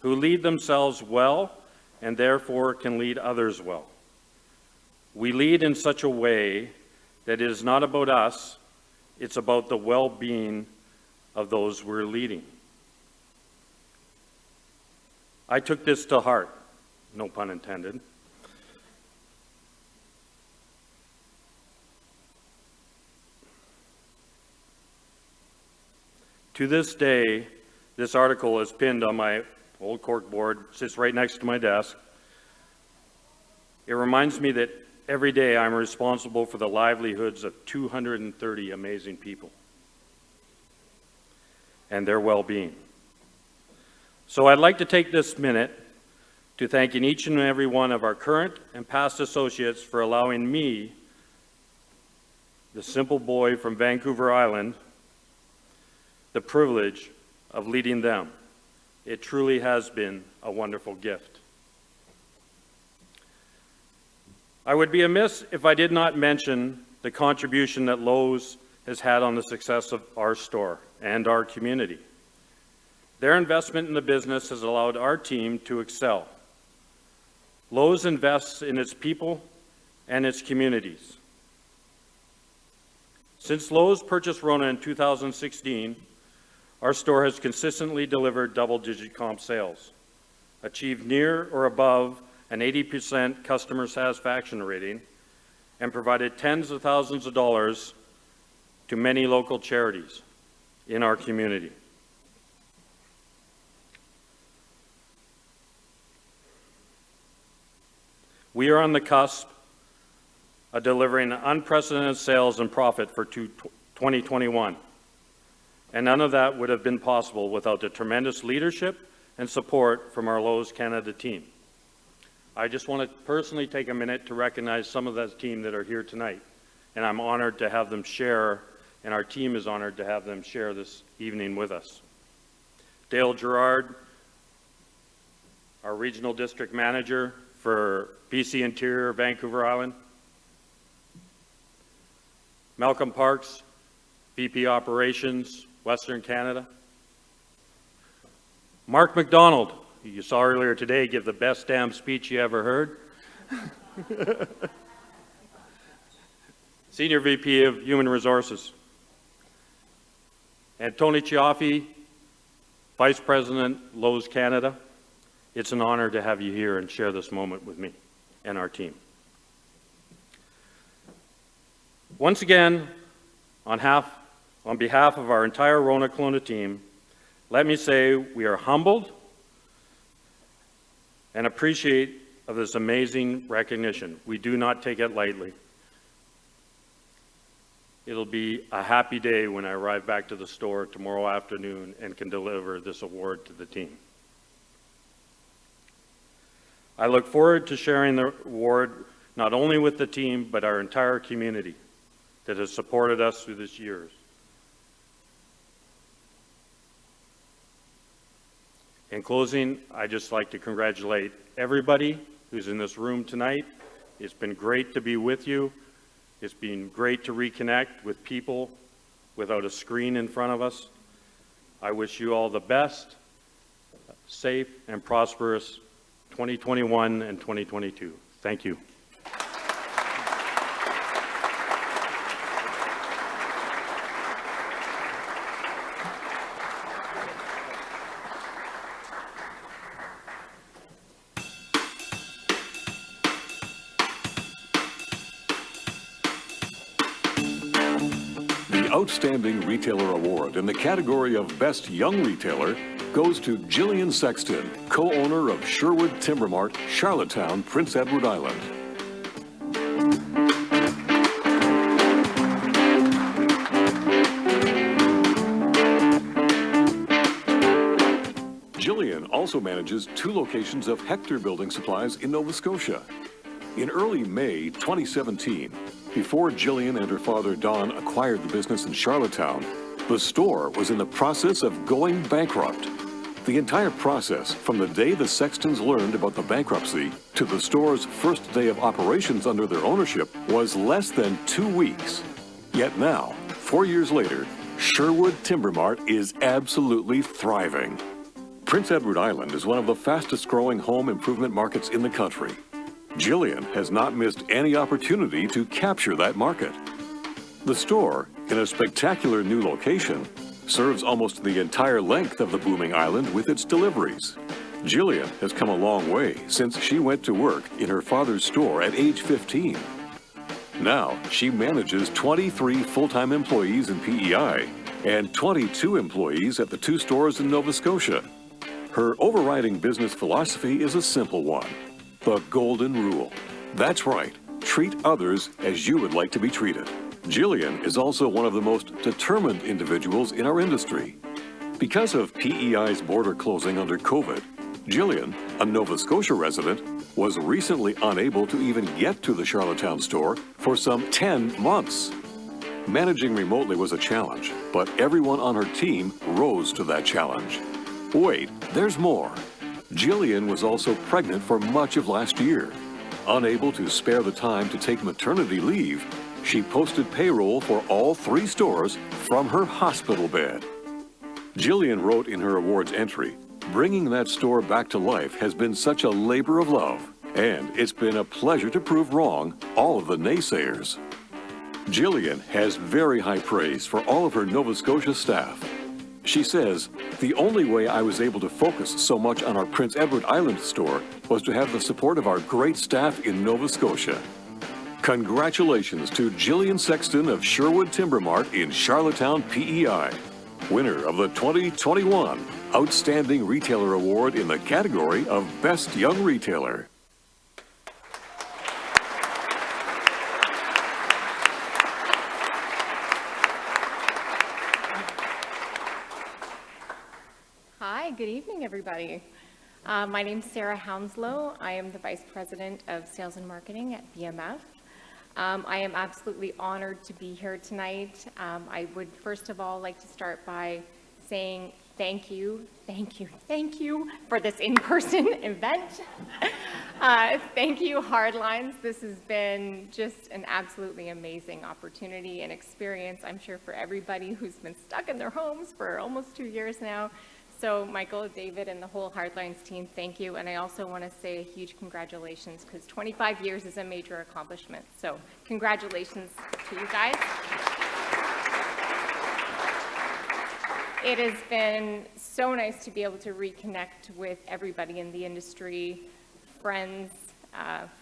who lead themselves well and therefore can lead others well. We lead in such a way that it is not about us, it's about the well-being of those we're leading." I took this to heart, no pun intended. To this day, this article is pinned on my old cork board, sits right next to my desk. It reminds me that every day I'm responsible for the livelihoods of 230 amazing people and their well-being. So I'd like to take this minute to thank each and every one of our current and past associates for allowing me, the simple boy from Vancouver Island, the privilege of leading them. It truly has been a wonderful gift. I would be amiss if I did not mention the contribution that Lowe's has had on the success of our store and our community. Their investment in the business has allowed our team to excel. Lowe's invests in its people and its communities. Since Lowe's purchased Rona in 2016, our store has consistently delivered double-digit comp sales, achieved near or above an 80% customer satisfaction rating, and provided tens of thousands of dollars to many local charities in our community. We are on the cusp of delivering unprecedented sales and profit for 2021. And none of that would have been possible without the tremendous leadership and support from our Lowe's Canada team. I just want to personally take a minute to recognize some of that team that are here tonight. And I'm honored to have them share, and our team is honored to have them share this evening with us. Dale Gerard, our Regional District Manager for BC Interior, Vancouver Island. Malcolm Parks, VP Operations, Western Canada. Mark McDonald, who you saw earlier today give the best damn speech you ever heard. Senior VP of Human Resources. And Tony Chiaffi, Vice President, Lowe's Canada. It's an honor to have you here and share this moment with me and our team. Once again, on behalf of our entire Rona Kelowna team, let me say we are humbled and appreciate of this amazing recognition. We do not take it lightly. It'll be a happy day when I arrive back to the store tomorrow afternoon and can deliver this award to the team. I look forward to sharing the award not only with the team, but our entire community that has supported us through these years. In closing, I'd just like to congratulate everybody who's in this room tonight. It's been great to be with you. It's been great to reconnect with people without a screen in front of us. I wish you all the best, safe and prosperous 2021 and 2022. Thank you. Outstanding Retailer Award in the category of Best Young Retailer goes to Jillian Sexton, co-owner of Sherwood Timber Mart, Charlottetown, Prince Edward Island. Jillian also manages 2 locations of Hector Building Supplies in Nova Scotia. In early May 2017, before Jillian and her father Don acquired the business in Charlottetown, the store was in the process of going bankrupt. The entire process, from the day the Sextons learned about the bankruptcy to the store's first day of operations under their ownership, was less than 2 weeks. Yet now, 4 years later, Sherwood Timber Mart is absolutely thriving. Prince Edward Island is one of the fastest growing home improvement markets in the country. Jillian has not missed any opportunity to capture that market. The store, in a spectacular new location, serves almost the entire length of the booming island with its deliveries. Jillian has come a long way since she went to work in her father's store at age 15. Now, she manages 23 full-time employees in PEI and 22 employees at the 2 stores in Nova Scotia. Her overriding business philosophy is a simple one: the golden rule. That's right, treat others as you would like to be treated. Jillian is also one of the most determined individuals in our industry. Because of PEI's border closing under COVID, Jillian, a Nova Scotia resident, was recently unable to even get to the Charlottetown store for some 10 months. Managing remotely was a challenge, but everyone on her team rose to that challenge. Wait, there's more. Jillian was also pregnant for much of last year. Unable to spare the time to take maternity leave, she posted payroll for all 3 stores from her hospital bed. Jillian wrote in her awards entry, "Bringing that store back to life has been such a labor of love, and it's been a pleasure to prove wrong all of the naysayers." Jillian has very high praise for all of her Nova Scotia staff. She says, "The only way I was able to focus so much on our Prince Edward Island store was to have the support of our great staff in Nova Scotia." Congratulations to Jillian Sexton of Sherwood Timber Mart in Charlottetown, PEI, winner of the 2021 Outstanding Retailer Award in the category of Best Young Retailer. Hi, good evening, everybody. My name's Sarah Hounslow. I am the Vice President of Sales and Marketing at BMF. I am absolutely honored to be here tonight. I would first of all like to start by saying thank you for this in-person event. Thank you, Hardlines. This has been just an absolutely amazing opportunity and experience, I'm sure, for everybody who's been stuck in their homes for almost 2 years now. So Michael, David, and the whole Hardlines team, thank you. And I also want to say a huge congratulations, because 25 years is a major accomplishment. So congratulations to you guys. It has been so nice to be able to reconnect with everybody in the industry, friends,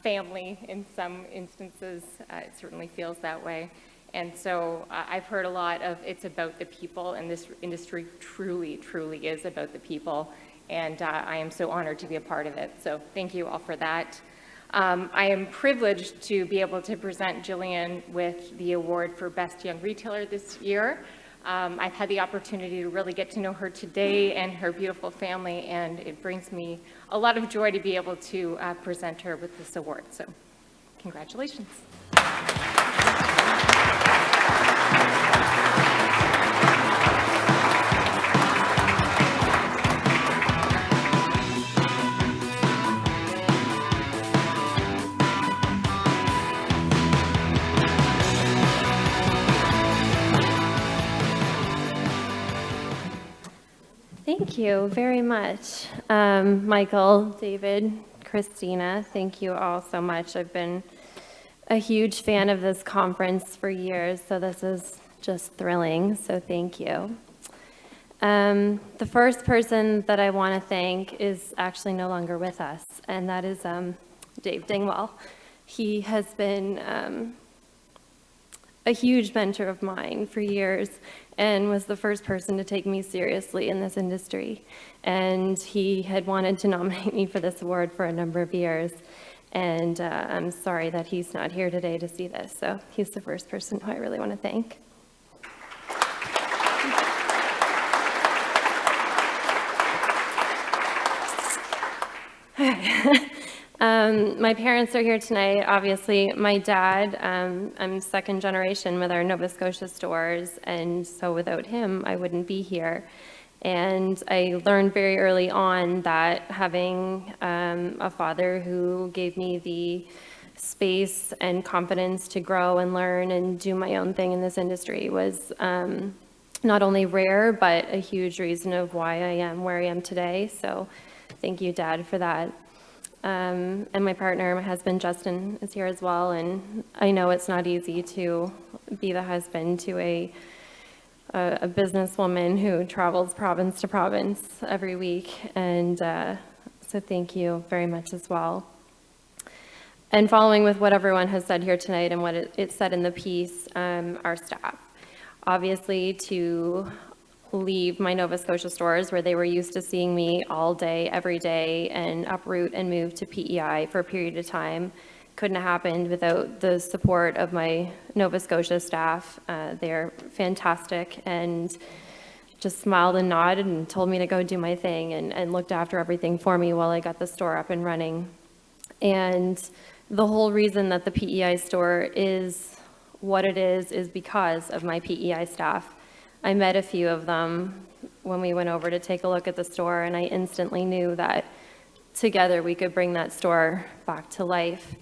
family in some instances. It certainly feels that way. And so I've heard a lot of it's about the people, and this industry truly, truly is about the people. And I am so honored to be a part of it. So thank you all for that. I am privileged to be able to present Jillian with the award for Best Young Retailer this year. I've had the opportunity to really get to know her today and her beautiful family, and it brings me a lot of joy to be able to present her with this award. So congratulations. Thank you very much, Michael, David, Christina. Thank you all so much. I've been a huge fan of this conference for years, so this is just thrilling, so thank you. The first person that I want to thank is actually no longer with us, and that is Dave Dingwall. He has been a huge mentor of mine for years and was the first person to take me seriously in this industry. And he had wanted to nominate me for this award for a number of years. And I'm sorry that he's not here today to see this. So he's the first person who I really want to thank. My parents are here tonight. Obviously, my dad, I'm second generation with our Nova Scotia stores, and so without him, I wouldn't be here. And I learned very early on that having a father who gave me the space and confidence to grow and learn and do my own thing in this industry was not only rare, but a huge reason of why I am where I am today. So thank you, Dad, for that. And my partner, my husband, Justin, is here as well. And I know it's not easy to be the husband to a businesswoman who travels province to province every week. And so thank you very much as well. And following with what everyone has said here tonight and what it said in the piece, our staff. Obviously, to leave my Nova Scotia stores where they were used to seeing me all day, every day, and uproot and move to PEI for a period of time couldn't have happened without the support of my Nova Scotia staff. They're fantastic and just smiled and nodded and told me to go do my thing and looked after everything for me while I got the store up and running. And the whole reason that the PEI store is what it is because of my PEI staff. I met a few of them when we went over to take a look at the store, and I instantly knew that together we could bring that store back to life.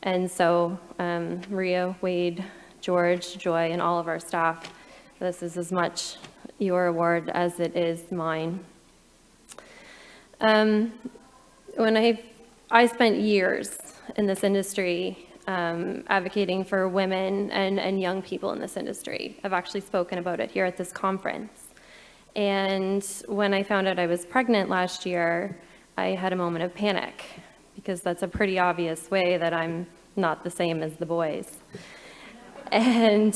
And so Maria, Wade, George, Joy, and all of our staff, this is as much your award as it is mine. When I spent years in this industry advocating for women and young people in this industry. I've actually spoken about it here at this conference. And when I found out I was pregnant last year, I had a moment of panic because that's a pretty obvious way that I'm not the same as the boys. And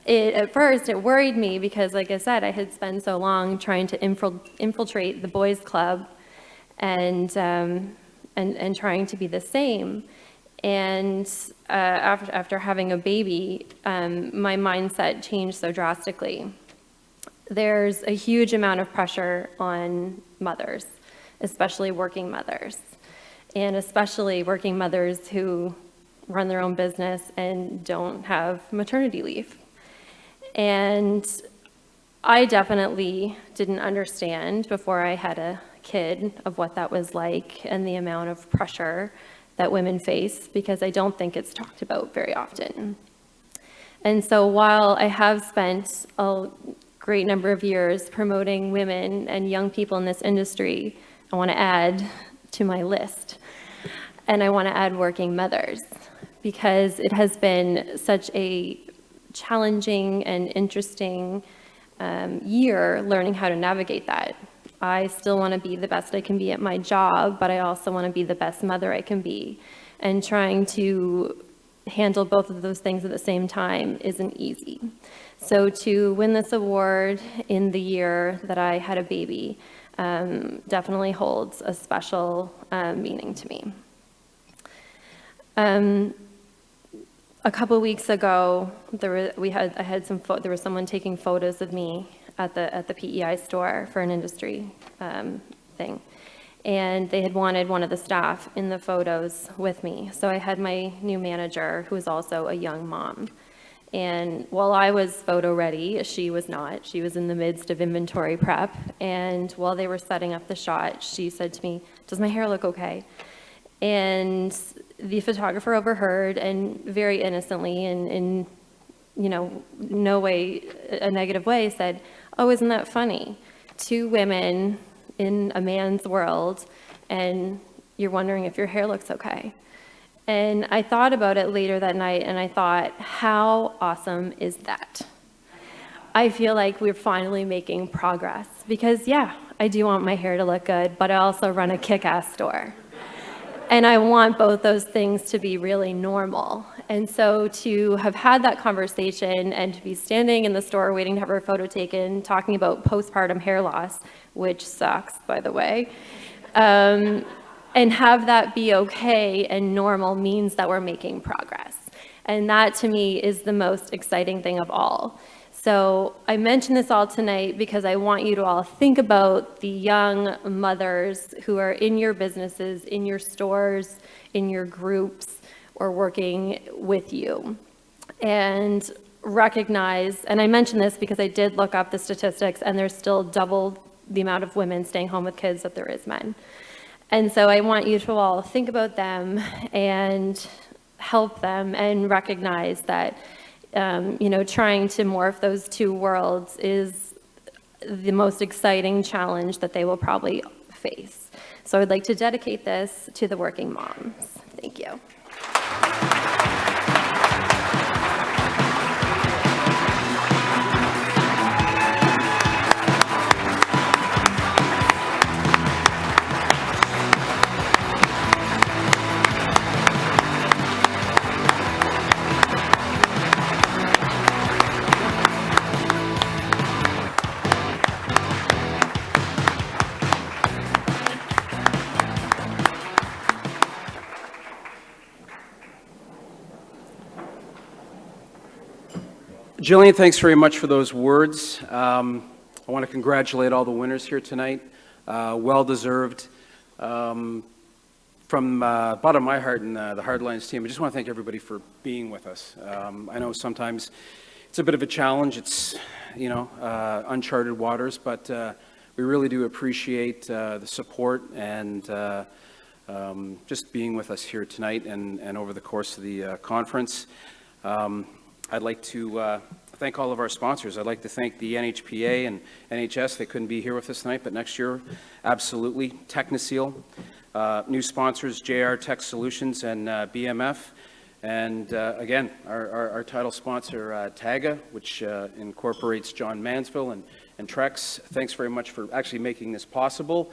at first it worried me because, like I said, I had spent so long trying to infiltrate the boys club and trying to be the same. And after having a baby, my mindset changed so drastically. There's a huge amount of pressure on mothers, especially working mothers, and especially working mothers who run their own business and don't have maternity leave. And I definitely didn't understand before I had a kid of what that was like and the amount of pressure that women face, because I don't think it's talked about very often. And so while I have spent a great number of years promoting women and young people in this industry, I want to add to my list, and I want to add working mothers, because it has been such a challenging and interesting year learning how to navigate that. I still want to be the best I can be at my job, but I also want to be the best mother I can be. And trying to handle both of those things at the same time isn't easy. So to win this award in the year that I had a baby definitely holds a special meaning to me. A couple of weeks ago, there was someone taking photos of me at the PEI store for an industry thing. And they had wanted one of the staff in the photos with me. So I had my new manager, who is also a young mom. And while I was photo ready, she was not. She was in the midst of inventory prep. And while they were setting up the shot, she said to me, "Does my hair look okay?" And the photographer overheard and very innocently and in no way, a negative way, said, "Oh, isn't that funny? Two women in a man's world, and you're wondering if your hair looks okay." And I thought about it later that night, and I thought, how awesome is that? I feel like we're finally making progress, because yeah, I do want my hair to look good, but I also run a kick-ass store. And I want both those things to be really normal. And so to have had that conversation and to be standing in the store waiting to have our photo taken, talking about postpartum hair loss, which sucks, by the way, and have that be okay and normal means that we're making progress. And that to me is the most exciting thing of all. So I mention this all tonight because I want you to all think about the young mothers who are in your businesses, in your stores, in your groups, or working with you. And recognize, and I mention this because I did look up the statistics, and there's still double the amount of women staying home with kids that there is men. And so I want you to all think about them and help them and recognize that trying to morph those two worlds is the most exciting challenge that they will probably face. So I'd like to dedicate this to the working moms. Thank you. Jillian, thanks very much for those words. I want to congratulate all the winners here tonight. Well-deserved. From the bottom of my heart and the Hardlines team, I just want to thank everybody for being with us. I know sometimes it's a bit of a challenge. It's, uncharted waters, but we really do appreciate the support and just being with us here tonight and over the course of the conference. I'd like to thank all of our sponsors. I'd like to thank the NHPA and NHS. They couldn't be here with us tonight, but next year, absolutely. Techniseal, new sponsors, JR Tech Solutions and BMF. And again, our title sponsor, TAGA, which incorporates John Mansville and Trex. Thanks very much for actually making this possible.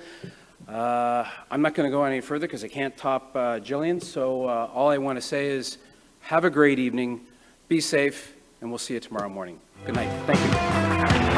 I'm not going to go any further because I can't top Jillian. So all I want to say is have a great evening. Be safe, and we'll see you tomorrow morning. Good night. Thank you.